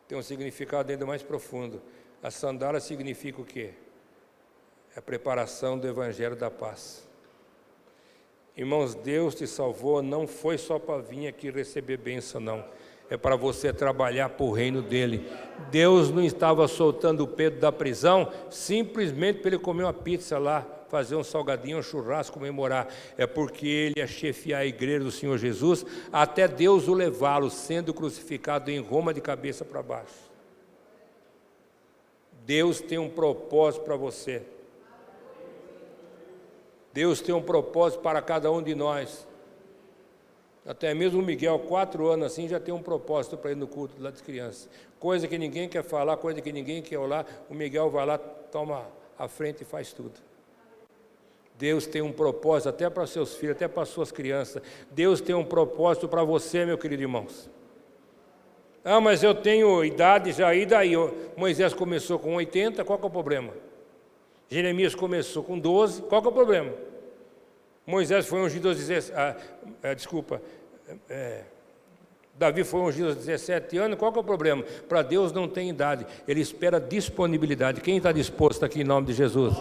tem um significado ainda mais profundo. A sandália significa o quê? É a preparação do evangelho da paz. Irmãos, Deus te salvou, não foi só para vir aqui receber bênção, não. É para você trabalhar para o reino dele. Deus não estava soltando o Pedro da prisão simplesmente para ele comer uma pizza lá, fazer um salgadinho, um churrasco, comemorar. É porque ele ia chefiar a igreja do Senhor Jesus, até Deus o levá-lo, sendo crucificado em Roma de cabeça para baixo. Deus tem um propósito para você. Deus tem um propósito para cada um de nós. Até mesmo o Miguel, 4 anos assim, já tem um propósito para ir no culto lá das crianças. Coisa que ninguém quer falar, coisa que ninguém quer olhar, o Miguel vai lá, toma a frente e faz tudo. Deus tem um propósito até para seus filhos, até para suas crianças. Deus tem um propósito para você, meu querido irmãos. Ah, mas eu tenho idade já, e daí? Moisés começou com 80, qual que é o problema? Jeremias começou com 12, qual que é o problema? Moisés foi ungido aos Davi foi ungido aos 17 anos, qual que é o problema? Para Deus não tem idade, Ele espera disponibilidade. Quem está disposto aqui em nome de Jesus?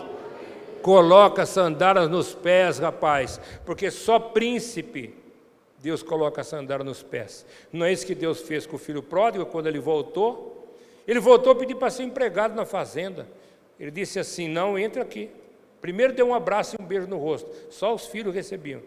Coloca sandálias nos pés, rapaz, porque só príncipe Deus coloca sandália nos pés. Não é isso que Deus fez com o filho pródigo quando ele voltou? Ele voltou a pedir para ser empregado na fazenda. Ele disse assim: não, entra aqui. Primeiro deu um abraço e um beijo no rosto, só os filhos recebiam.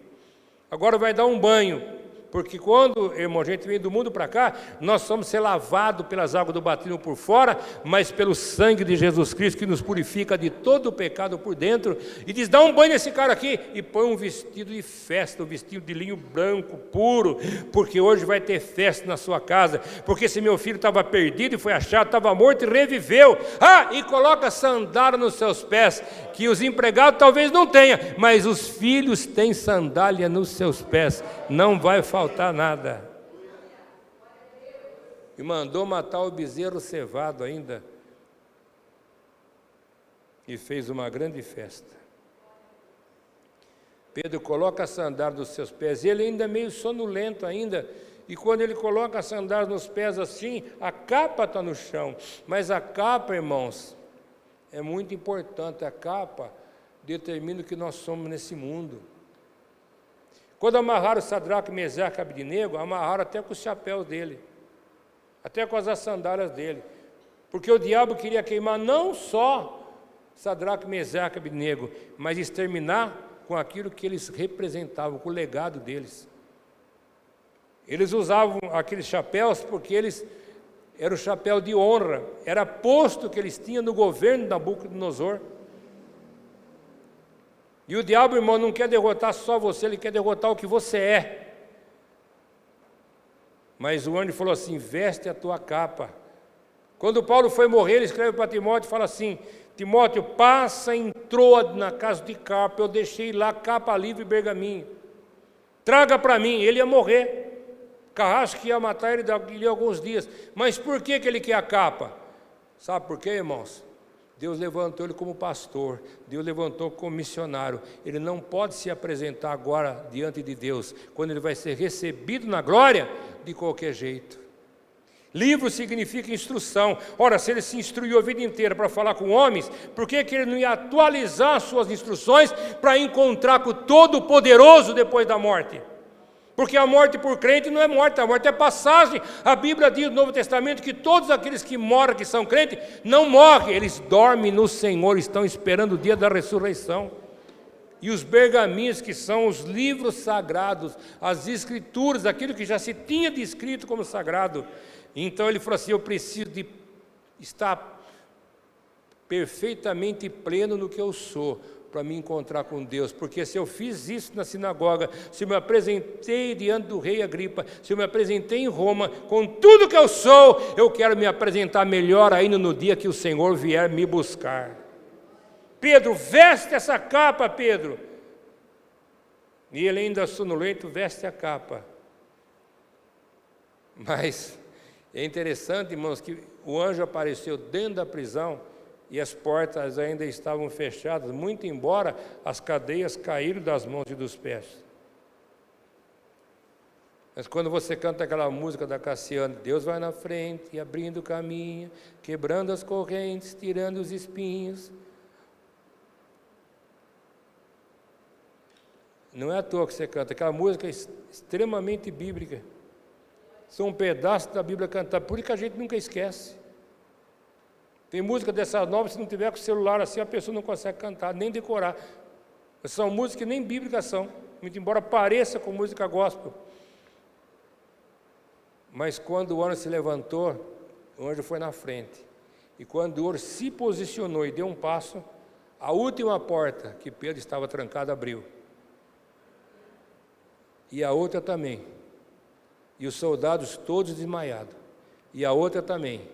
Agora vai dar um banho, porque quando, irmão, a gente vem do mundo para cá, nós somos ser lavados pelas águas do batismo por fora, mas pelo sangue de Jesus Cristo, que nos purifica de todo o pecado por dentro. E diz: dá um banho nesse cara aqui, e põe um vestido de festa, um vestido de linho branco, puro, porque hoje vai ter festa na sua casa, porque esse meu filho estava perdido e foi achado, estava morto e reviveu. E coloca sandália nos seus pés, que os empregados talvez não tenham, mas os filhos têm sandália nos seus pés, não vai faltar nada. E mandou matar o bezerro cevado ainda, e fez uma grande festa. Pedro coloca a sandália nos seus pés, ele ainda meio sonolento ainda, e quando ele coloca a sandália nos pés assim, a capa está no chão, mas a capa, irmãos, é muito importante. A capa determina o que nós somos nesse mundo. Quando amarraram Sadraque, Mesaque e Abednego, amarraram até com os chapéus dele, até com as sandálias dele, porque o diabo queria queimar não só Sadraque, Mesaque e Abednego, mas exterminar com aquilo que eles representavam, com o legado deles. Eles usavam aqueles chapéus porque eles era o chapéu de honra, era posto que eles tinham no governo de Nabucodonosor. E o diabo, irmão, não quer derrotar só você, ele quer derrotar o que você é. Mas o anjo falou assim: veste a tua capa. Quando Paulo foi morrer, ele escreve para Timóteo e fala assim: Timóteo, passa em Troade, na casa de capa, eu deixei lá capa livre e pergaminho. Traga para mim. Ele ia morrer. Carrasco ia matar ele daqui a alguns dias. Mas por que ele quer a capa? Sabe por quê, irmãos? Deus levantou ele como pastor, Deus levantou como missionário. Ele não pode se apresentar agora diante de Deus, quando ele vai ser recebido na glória, de qualquer jeito. Livro significa instrução. Ora, se ele se instruiu a vida inteira para falar com homens, por que ele não ia atualizar suas instruções para encontrar com o Todo-Poderoso depois da morte? Porque a morte por crente não é morte, a morte é passagem. A Bíblia diz no Novo Testamento que todos aqueles que moram, que são crentes, não morrem, eles dormem no Senhor, estão esperando o dia da ressurreição. E os pergaminhos, que são os livros sagrados, as escrituras, aquilo que já se tinha descrito como sagrado. Então ele falou assim: eu preciso de estar perfeitamente pleno no que eu sou, para me encontrar com Deus, porque se eu fiz isso na sinagoga, se eu me apresentei diante do rei Agripa, se eu me apresentei em Roma, com tudo que eu sou, eu quero me apresentar melhor ainda no dia que o Senhor vier me buscar. Pedro, veste essa capa, Pedro. E ele ainda sonolento, veste a capa. Mas é interessante, irmãos, que o anjo apareceu dentro da prisão, e as portas ainda estavam fechadas, muito embora as cadeias caíram das mãos e dos pés. Mas quando você canta aquela música da Cassiane, Deus vai na frente, abrindo o caminho, quebrando as correntes, tirando os espinhos. Não é à toa que você canta, aquela música é extremamente bíblica. São um pedaço da Bíblia cantada, por isso que a gente nunca esquece. Tem música dessas novas, se não tiver com o celular assim, a pessoa não consegue cantar, nem decorar. São músicas que nem bíblicas são, muito embora pareça com música gospel. Mas quando o anjo se levantou, o anjo foi na frente. E quando o anjo se posicionou e deu um passo, a última porta que Pedro estava trancado abriu. E a outra também. E os soldados todos desmaiados. E a outra também.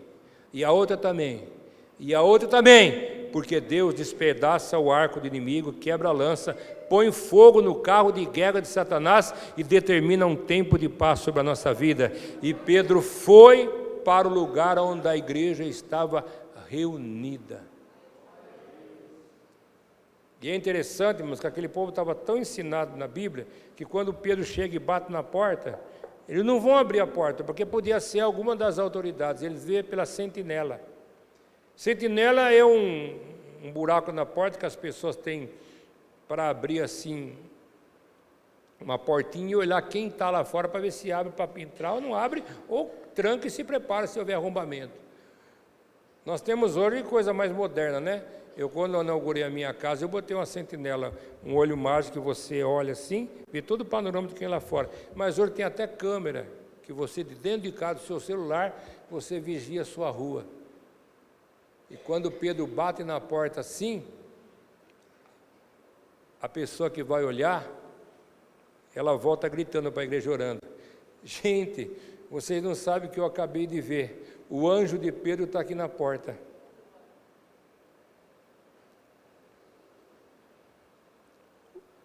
E a outra também. E a outra também, porque Deus despedaça o arco do inimigo, quebra a lança, põe fogo no carro de guerra de Satanás e determina um tempo de paz sobre a nossa vida. E Pedro foi para o lugar onde a igreja estava reunida. E é interessante, irmãos, que aquele povo estava tão ensinado na Bíblia, que quando Pedro chega e bate na porta, Eles não vão abrir a porta, porque podia ser alguma das autoridades. Eles vê pela sentinela. Sentinela é um buraco na porta que as pessoas têm para abrir assim uma portinha e olhar quem está lá fora para ver se abre para entrar ou não abre, ou tranca e se prepara se houver arrombamento. Nós temos hoje coisa mais moderna, né? Eu, quando eu inaugurei a minha casa, eu botei uma sentinela, um olho mágico que você olha assim, vê todo o panorama de quem é lá fora. Mas hoje tem até câmera, que você, de dentro de casa, do seu celular, você vigia a sua rua. E quando Pedro bate na porta assim, a pessoa que vai olhar, ela volta gritando para a igreja orando. Gente, vocês não sabem o que eu acabei de ver. O anjo de Pedro está aqui na porta.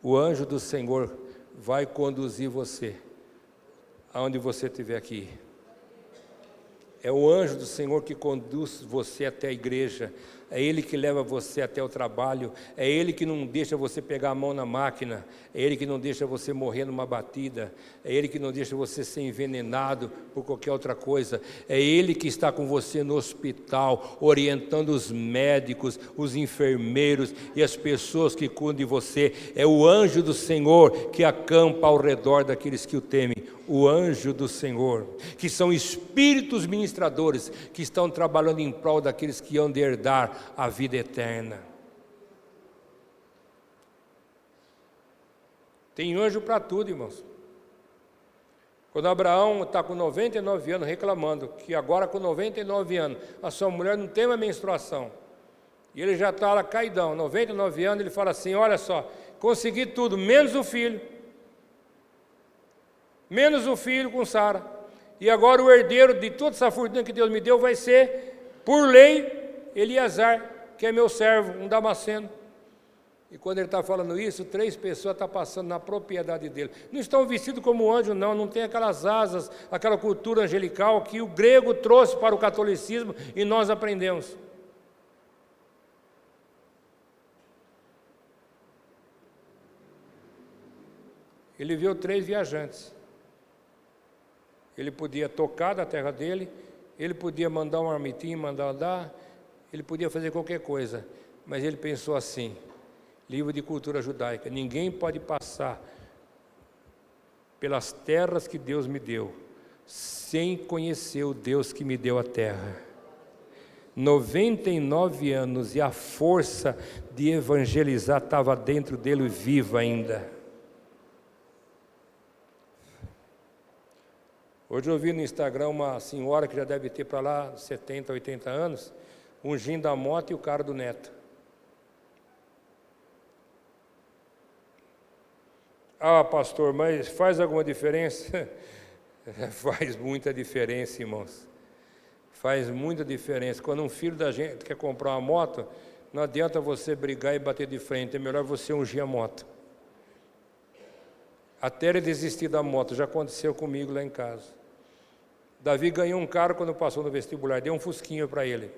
O anjo do Senhor vai conduzir você aonde você estiver aqui. É o anjo do Senhor que conduz você até a igreja, é Ele que leva você até o trabalho, é Ele que não deixa você pegar a mão na máquina, é Ele que não deixa você morrer numa batida, é Ele que não deixa você ser envenenado por qualquer outra coisa, é Ele que está com você no hospital, orientando os médicos, os enfermeiros e as pessoas que cuidam de você, é o anjo do Senhor que acampa ao redor daqueles que o temem. O anjo do Senhor, que são espíritos ministradores, que estão trabalhando em prol daqueles que hão de herdar a vida eterna. Tem anjo para tudo, irmãos. Quando Abraão está com 99 anos reclamando que agora com 99 anos a sua mulher não tem uma menstruação, e ele já está lá caidão, 99 anos, ele fala assim, olha só, consegui tudo, menos o filho com Sara, e agora o herdeiro de toda essa fortuna que Deus me deu vai ser, por lei, Eliasar, que é meu servo, um damasceno. E quando ele está falando isso, 3 pessoas estão passando na propriedade dele, não estão vestidos como anjo não tem aquelas asas, aquela cultura angelical que o grego trouxe para o catolicismo e nós aprendemos. Ele viu 3 viajantes. Ele podia tocar da terra dele, ele podia mandar um marmitinho, mandar andar, ele podia fazer qualquer coisa, mas ele pensou assim, livro de cultura judaica, ninguém pode passar pelas terras que Deus me deu, sem conhecer o Deus que me deu a terra. 99 anos e a força de evangelizar estava dentro dele viva ainda. Hoje eu vi no Instagram uma senhora que já deve ter para lá 70, 80 anos, ungindo a moto e o cara do neto. Ah, pastor, mas faz alguma diferença? Faz muita diferença, irmãos. Faz muita diferença. Quando um filho da gente quer comprar uma moto, não adianta você brigar e bater de frente, é melhor você ungir a moto. Até ele desistir da moto, já aconteceu comigo lá em casa. Davi ganhou um carro quando passou no vestibular, deu um fusquinho para ele.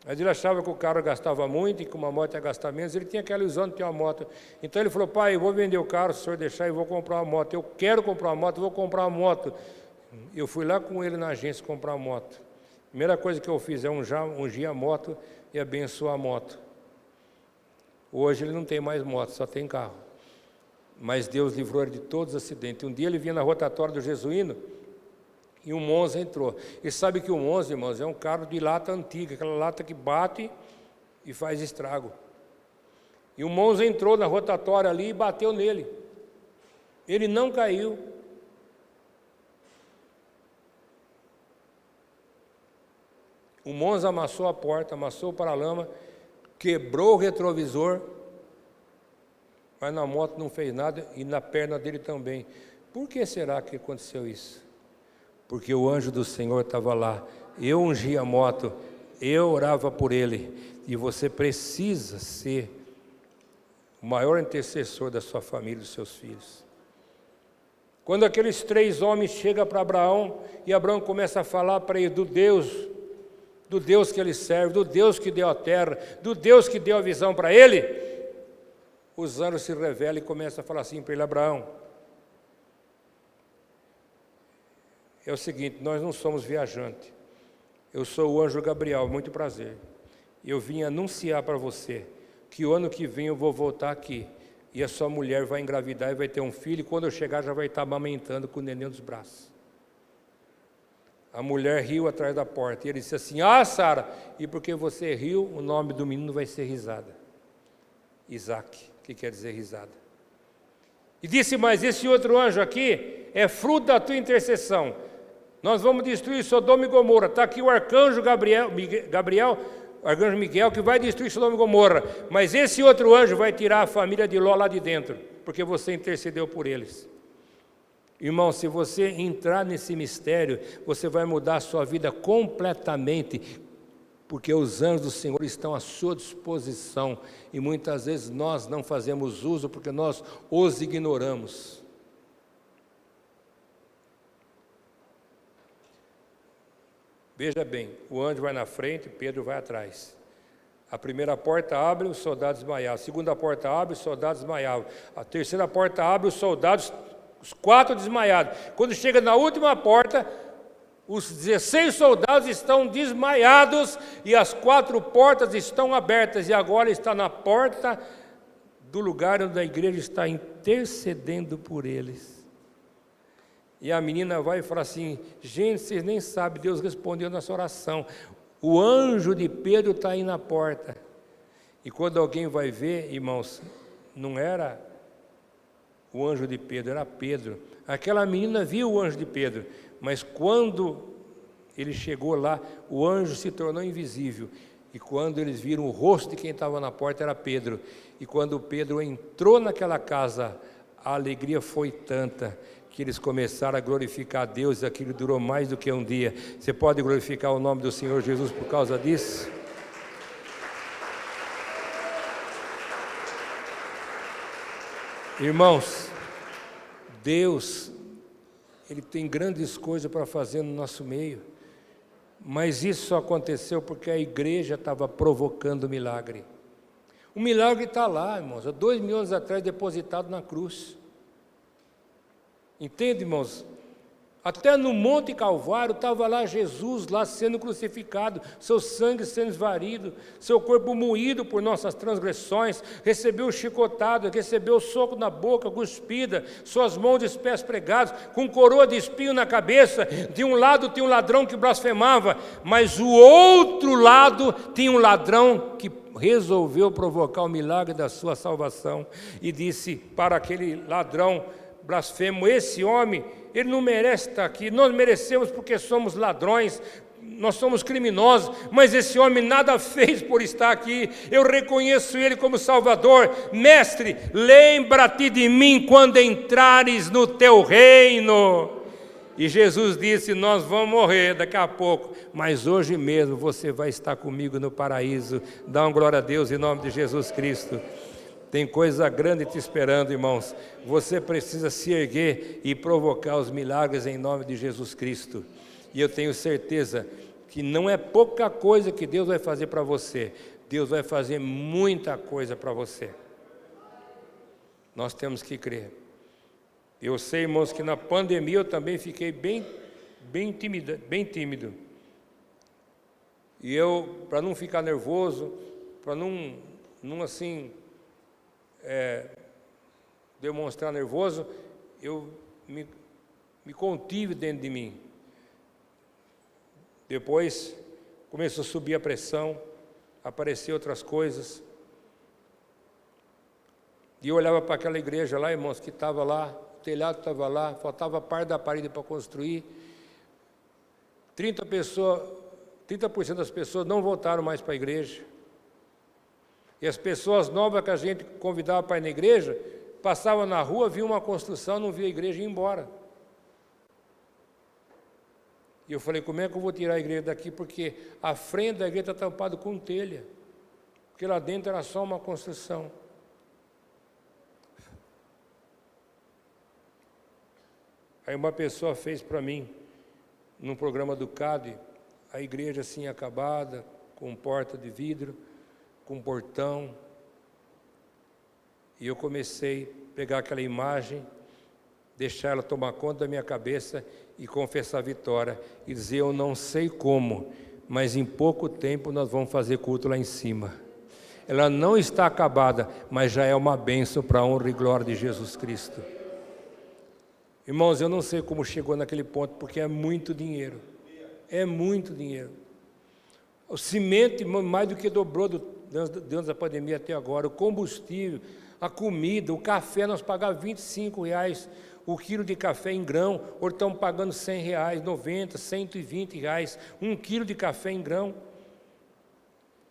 Mas ele achava que o carro gastava muito e que uma moto ia gastar menos, ele tinha aquela ilusão de ter uma moto. Então ele falou, pai, eu vou vender o carro, se o senhor deixar, eu vou comprar uma moto. Eu quero comprar uma moto, vou comprar uma moto. Eu fui lá com ele na agência comprar uma moto. A primeira coisa que eu fiz é ungir a moto e abençoar a moto. Hoje ele não tem mais moto, só tem carro. Mas Deus livrou ele de todos os acidentes. Um dia ele vinha na rotatória do Jesuíno e um Monza entrou. E sabe que o Monza, irmãos, é um carro de lata antiga, aquela lata que bate e faz estrago. E o Monza entrou na rotatória ali e bateu nele. Ele não caiu. O Monza amassou a porta, amassou o paralama, quebrou o retrovisor, mas na moto não fez nada e na perna dele também. Por que será que aconteceu isso? Porque o anjo do Senhor estava lá, eu ungia a moto, eu orava por ele, e você precisa ser o maior intercessor da sua família e dos seus filhos. Quando aqueles 3 homens chegam para Abraão, e Abraão começa a falar para ele do Deus que ele serve, do Deus que deu a terra, do Deus que deu a visão para ele, os anjos se revelam e começam a falar assim para ele, Abraão, é o seguinte: nós não somos viajantes. Eu sou o anjo Gabriel, muito prazer. Eu vim anunciar para você que o ano que vem eu vou voltar aqui e a sua mulher vai engravidar e vai ter um filho, e quando eu chegar já vai estar amamentando com o neném nos braços. A mulher riu atrás da porta e ele disse assim: ah, Sara, e porque você riu, o nome do menino vai ser Risada. Isaac, que quer dizer risada. E disse: mas esse outro anjo aqui é fruto da tua intercessão. Nós vamos destruir Sodoma e Gomorra. Está aqui o arcanjo arcanjo Miguel, que vai destruir Sodoma e Gomorra. Mas esse outro anjo vai tirar a família de Ló lá de dentro, porque você intercedeu por eles. Irmão, se você entrar nesse mistério, você vai mudar a sua vida completamente, porque os anjos do Senhor estão à sua disposição, e muitas vezes nós não fazemos uso, porque nós os ignoramos. Veja bem, o anjo vai na frente, Pedro vai atrás. A primeira porta abre, os soldados desmaiavam. A segunda porta abre, os soldados desmaiavam. A terceira porta abre, os soldados, os 4 desmaiados. Quando chega na última porta, os 16 soldados estão desmaiados e as 4 portas estão abertas. E agora está na porta do lugar onde a igreja está intercedendo por eles. E a menina vai e fala assim: gente, vocês nem sabem, Deus respondeu nossa oração. O anjo de Pedro está aí na porta. E quando alguém vai ver, irmãos, não era o anjo de Pedro, era Pedro. Aquela menina viu o anjo de Pedro, mas quando ele chegou lá, o anjo se tornou invisível. E quando eles viram o rosto de quem estava na porta, era Pedro. E quando Pedro entrou naquela casa, a alegria foi tanta que eles começaram a glorificar a Deus, e aquilo durou mais do que um dia. Você pode glorificar o nome do Senhor Jesus por causa disso? Irmãos, Deus, Ele tem grandes coisas para fazer no nosso meio, mas isso só aconteceu porque a igreja estava provocando o milagre. O milagre está lá, irmãos, há 2.000 anos atrás, depositado na cruz. Entende, irmãos? Até no Monte Calvário estava lá Jesus, lá sendo crucificado, seu sangue sendo esvarido, seu corpo moído por nossas transgressões, recebeu chicotado, recebeu soco na boca, cuspida, suas mãos e os pés pregados, com coroa de espinho na cabeça. De um lado tinha um ladrão que blasfemava, mas o outro lado tinha um ladrão que resolveu provocar o milagre da sua salvação, e disse para aquele ladrão blasfemo: esse homem, ele não merece estar aqui, nós merecemos porque somos ladrões, nós somos criminosos, mas esse homem nada fez por estar aqui, eu reconheço ele como Salvador. Mestre, lembra-te de mim quando entrares no teu reino. E Jesus disse: nós vamos morrer daqui a pouco, mas hoje mesmo você vai estar comigo no paraíso. Dá uma glória a Deus em nome de Jesus Cristo. Tem coisa grande te esperando, irmãos. Você precisa se erguer e provocar os milagres em nome de Jesus Cristo. E eu tenho certeza que não é pouca coisa que Deus vai fazer para você. Deus vai fazer muita coisa para você. Nós temos que crer. Eu sei, irmãos, que na pandemia eu também fiquei bem tímido. E eu, para não ficar nervoso, para não assim... demonstrar nervoso, eu me contive dentro de mim. Depois começou a subir a pressão, aparecer outras coisas, e eu olhava para aquela igreja lá, irmãos, que estava lá, o telhado estava lá, faltava parte da parede para construir, 30% das pessoas não voltaram mais para a igreja. E as pessoas novas que a gente convidava para ir na igreja, passavam na rua, viam uma construção, não via a igreja e ia embora. E eu falei: como é que eu vou tirar a igreja daqui? Porque a frente da igreja está tampada com telha, porque lá dentro era só uma construção. Aí uma pessoa fez para mim, num programa do CAD, a igreja assim acabada, com porta de vidro, com portão, e eu comecei a pegar aquela imagem, deixar ela tomar conta da minha cabeça, e confessar a vitória e dizer: eu não sei como, mas em pouco tempo nós vamos fazer culto lá em cima. Ela não está acabada, mas já é uma bênção para a honra e glória de Jesus Cristo. Irmãos, eu não sei como chegou naquele ponto, porque é muito dinheiro. É muito dinheiro. O cimento mais do que dobrou dentro da pandemia até agora. O combustível, a comida, o café, nós pagávamos R$25 o quilo de café em grão. Hoje estamos pagando R$100, 90, R$120, um quilo de café em grão.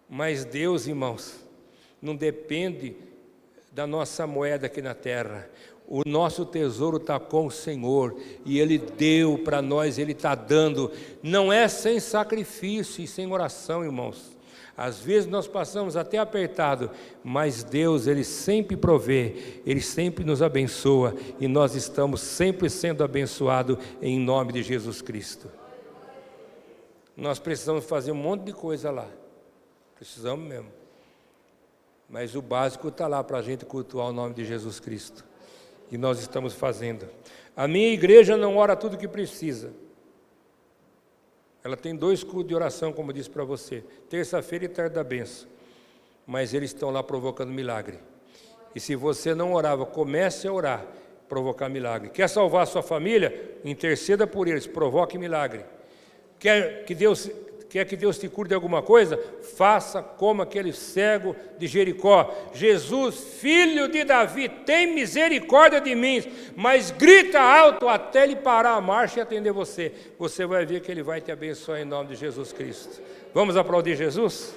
Mas Deus, irmãos, não depende da nossa moeda aqui na terra. O nosso tesouro está com o Senhor, e Ele deu para nós, Ele está dando. Não é sem sacrifício e sem oração, irmãos. Às vezes nós passamos até apertado, mas Deus, Ele sempre provê, Ele sempre nos abençoa, e nós estamos sempre sendo abençoados em nome de Jesus Cristo. Nós precisamos fazer um monte de coisa lá, precisamos mesmo. Mas o básico está lá para a gente cultuar o nome de Jesus Cristo. E nós estamos fazendo. A minha igreja não ora tudo o que precisa. Ela tem 2 cultos de oração, como eu disse para você, terça-feira e tarde da bênção. Mas eles estão lá provocando milagre. E se você não orava, comece a orar, provocar milagre. Quer salvar a sua família? Interceda por eles, provoque milagre. Quer que Deus te cure de alguma coisa? Faça como aquele cego de Jericó: Jesus, filho de Davi, tem misericórdia de mim. Mas grita alto até ele parar a marcha e atender você. Você vai ver que ele vai te abençoar em nome de Jesus Cristo. Vamos aplaudir Jesus?